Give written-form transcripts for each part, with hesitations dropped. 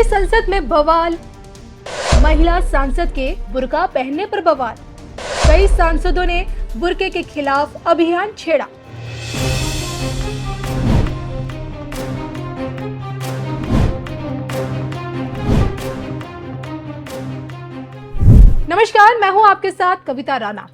की संसद में बवाल, महिला सांसद के बुर्का पहनने पर बवाल। कई सांसदों ने बुर्के के खिलाफ अभियान छेड़ा। नमस्कार, मैं हूं आपके साथ कविता राणा।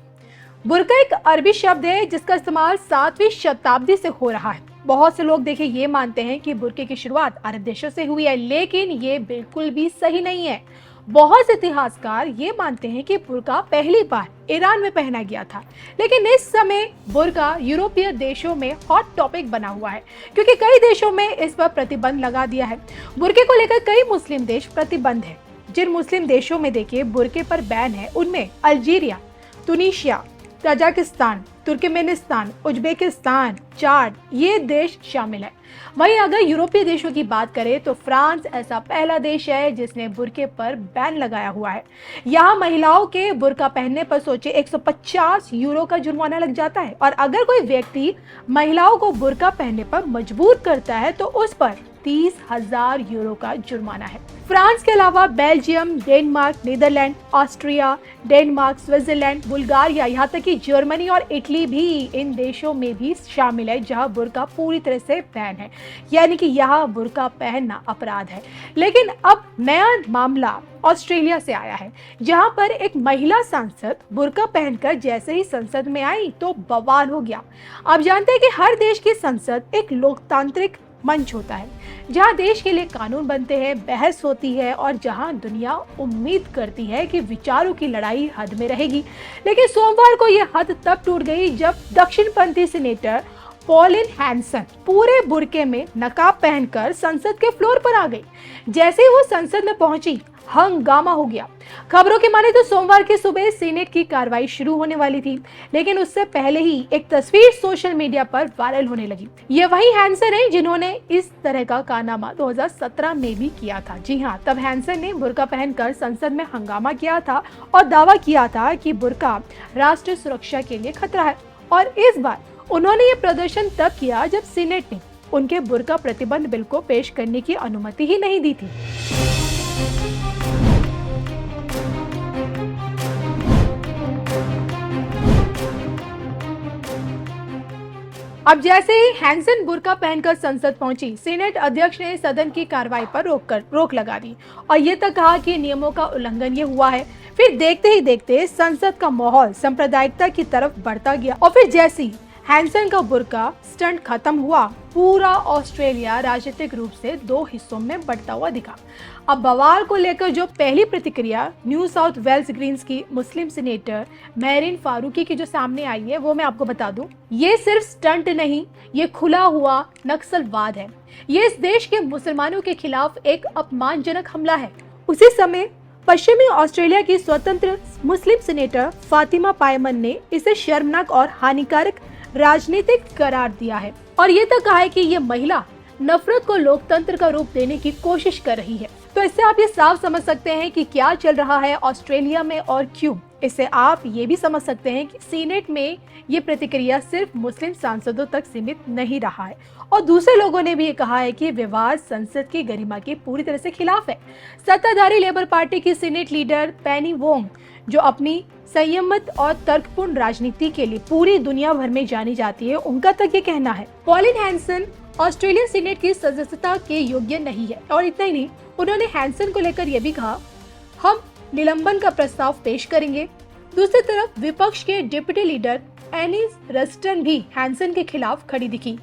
बुर्का एक अरबी शब्द है जिसका इस्तेमाल 7वीं शताब्दी से हो रहा है। बहुत से लोग देखिए ये मानते हैं कि बुर्के की शुरुआत अरब देशों से हुई है, लेकिन ये बिल्कुल भी सही नहीं है। बहुत से इतिहासकार ये मानते हैं कि बुर्का पहली बार ईरान में पहना गया था, लेकिन इस समय बुर्का यूरोपीय देशों में हॉट टॉपिक बना हुआ है क्योंकि कई देशों में इस पर प्रतिबंध लगा दिया है। बुर्के को लेकर कई मुस्लिम देश प्रतिबंध है। जिन मुस्लिम देशों में देखिए बुर्के पर बैन है उनमें Algeria, Tunisia, Tajikistan, Turkmenistan, Uzbekistan, चाड ये देश शामिल है। वहीं अगर यूरोपीय देशों की बात करें तो फ्रांस ऐसा पहला देश है जिसने बुर्के पर बैन लगाया हुआ है। यहाँ महिलाओं के बुर्का पहनने पर सोचे 150 यूरो का जुर्माना लग जाता है, और अगर कोई व्यक्ति महिलाओं को बुर्का पहनने पर मजबूर करता है तो उस पर 30,000 यूरो का जुर्माना है। फ्रांस के अलावा Belgium, Denmark, Netherland, Austria, Denmark, Switzerland, Bulgaria, यहाँ तक कि जर्मनी और इटली भी इन देशों में भी शामिल है जहाँ बुर्का पूरी तरह से बैन है, यानी कि यहाँ बुर्का पहनना अपराध है। लेकिन अब नया मामला ऑस्ट्रेलिया से आया है, जहां पर एक महिला सांसद बुर्का पहनकर जैसे ही संसद में आई तो बवाल हो गया। आप जानते हैं कि हर देश की संसद एक लोकतांत्रिक मंच होता है जहां देश के लिए कानून बनते हैं, बहस होती है और जहां दुनिया उम्मीद करती है कि विचारों की लड़ाई हद में रहेगी। लेकिन सोमवार को यह हद तब टूट गई जब दक्षिणपंथी सीनेटर पॉलिन हैंसन पूरे बुर्के में नकाब पहनकर संसद के फ्लोर पर आ गई। जैसे ही वो संसद में पहुंची हंगामा हो गया। खबरों की माने तो सोमवार की सुबह सीनेट की कार्रवाई शुरू होने वाली थी, लेकिन उससे पहले ही एक तस्वीर सोशल मीडिया पर वायरल होने लगी। ये वही हैंसन है जिन्होंने इस तरह का कारनामा 2017 में भी किया था। जी हाँ, तब हैंसन ने बुर्का पहनकर संसद में हंगामा किया था और दावा किया था कि बुर्का राष्ट्रीय सुरक्षा के लिए खतरा है। और इस बार उन्होंने ये प्रदर्शन तब किया जब सीनेट ने उनके बुर्का प्रतिबंध बिल को पेश करने की अनुमति ही नहीं दी थी। अब जैसे ही हैंसन बुर्का पहनकर संसद पहुंची, सीनेट अध्यक्ष ने सदन की कार्रवाई पर रोक लगा दी और ये तक कहा कि नियमों का उल्लंघन ये हुआ है। फिर देखते ही देखते संसद का माहौल सांप्रदायिकता की तरफ बढ़ता गया और फिर जैसे ही हैंसन का बुर्का स्टंट खत्म हुआ, पूरा ऑस्ट्रेलिया राजनीतिक रूप से दो हिस्सों में बंटता हुआ दिखा। अब बवाल को लेकर जो पहली प्रतिक्रिया न्यू साउथ वेल्स ग्रीन्स की मुस्लिम सीनेटर मेहरीन फारूकी की जो सामने आई है वो मैं आपको बता दूं, ये सिर्फ स्टंट नहीं, ये खुला हुआ नक्सलवाद है। ये इस देश के मुसलमानों के खिलाफ एक अपमानजनक हमला है। उसी समय पश्चिमी ऑस्ट्रेलिया की स्वतंत्र मुस्लिम सीनेटर फातिमा पायमन ने इसे शर्मनाक और हानिकारक राजनीतिक करार दिया है और ये तक कहा है कि ये महिला नफरत को लोकतंत्र का रूप देने की कोशिश कर रही है। तो इससे आप ये साफ समझ सकते हैं कि क्या चल रहा है ऑस्ट्रेलिया में और क्यों। इससे आप ये भी समझ सकते हैं कि सीनेट में ये प्रतिक्रिया सिर्फ मुस्लिम सांसदों तक सीमित नहीं रहा है और दूसरे लोगों ने भी ये कहा है कि विवाद संसद की गरिमा के पूरी तरह से खिलाफ है। सत्ताधारी लेबर पार्टी की सीनेट लीडर पेनी वोंग, जो अपनी संयमित और तर्कपूर्ण राजनीति के लिए पूरी दुनिया भर में जानी जाती है, उनका तक ये कहना है पॉलिन हैंसन ऑस्ट्रेलियन सीनेट की सदस्यता के योग्य नहीं है। और इतना ही नहीं, उन्होंने हैंसन को लेकर यह भी कहा, हम निलंबन का प्रस्ताव पेश करेंगे। दूसरी तरफ विपक्ष के डिप्टी लीडर एनिस रस्टन भी हैंसन के खिलाफ खड़ी दिखी।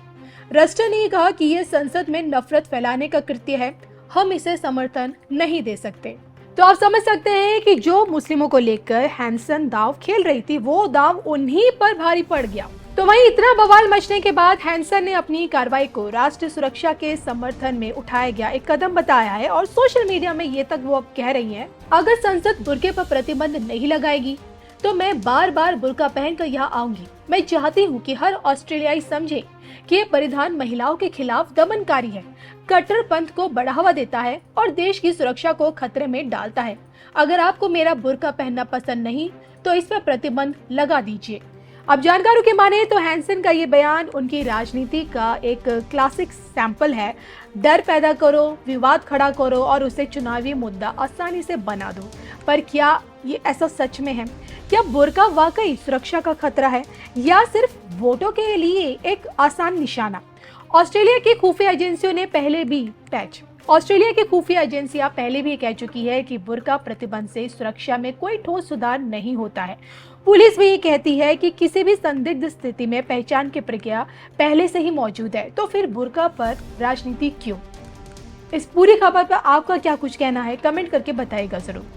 रस्टन ने कहा कि यह संसद में नफरत फैलाने का कृत्य है, हम इसे समर्थन नहीं दे सकते। तो आप समझ सकते हैं कि जो मुस्लिमों को लेकर हैंसन दाव खेल रही थी वो दाव उन्हीं पर भारी पड़ गया। तो वहीं इतना बवाल मचने के बाद हैंसन ने अपनी कार्रवाई को राष्ट्रीय सुरक्षा के समर्थन में उठाया गया एक कदम बताया है और सोशल मीडिया में ये तक वो अब कह रही हैं, अगर संसद बुर्के पर प्रतिबंध नहीं लगाएगी तो मैं बार बार बुर्का पहनकर यहाँ आऊंगी। मैं चाहती हूँ कि हर ऑस्ट्रेलियाई समझे कि ये परिधान महिलाओं के खिलाफ दमनकारी है, कट्टरपंथ को बढ़ावा देता है और देश की सुरक्षा को खतरे में डालता है। अगर आपको मेरा बुर्का पहनना पसंद नहीं तो इस पर प्रतिबंध लगा दीजिए। अब जानकारों के माने तो हैंसन का ये बयान उनकी राजनीति का एक क्लासिक सैंपल है। डर पैदा करो, विवाद खड़ा करो और उसे चुनावी मुद्दा आसानी से बना दो। पर क्या ये ऐसा सच में है? क्या बुर्का वाकई सुरक्षा का खतरा है या सिर्फ वोटों के लिए एक आसान निशाना? ऑस्ट्रेलिया की खुफिया एजेंसियों ने ऑस्ट्रेलिया की खुफिया एजेंसियां पहले भी कह चुकी है कि बुर्का प्रतिबंध से सुरक्षा में कोई ठोस सुधार नहीं होता है। पुलिस भी ये कहती है कि किसी भी संदिग्ध स्थिति में पहचान की प्रक्रिया पहले से ही मौजूद है, तो फिर बुर्का पर राजनीति क्यों? इस पूरी खबर पर आपका क्या कुछ कहना है, कमेंट करके बताइएगा जरूर।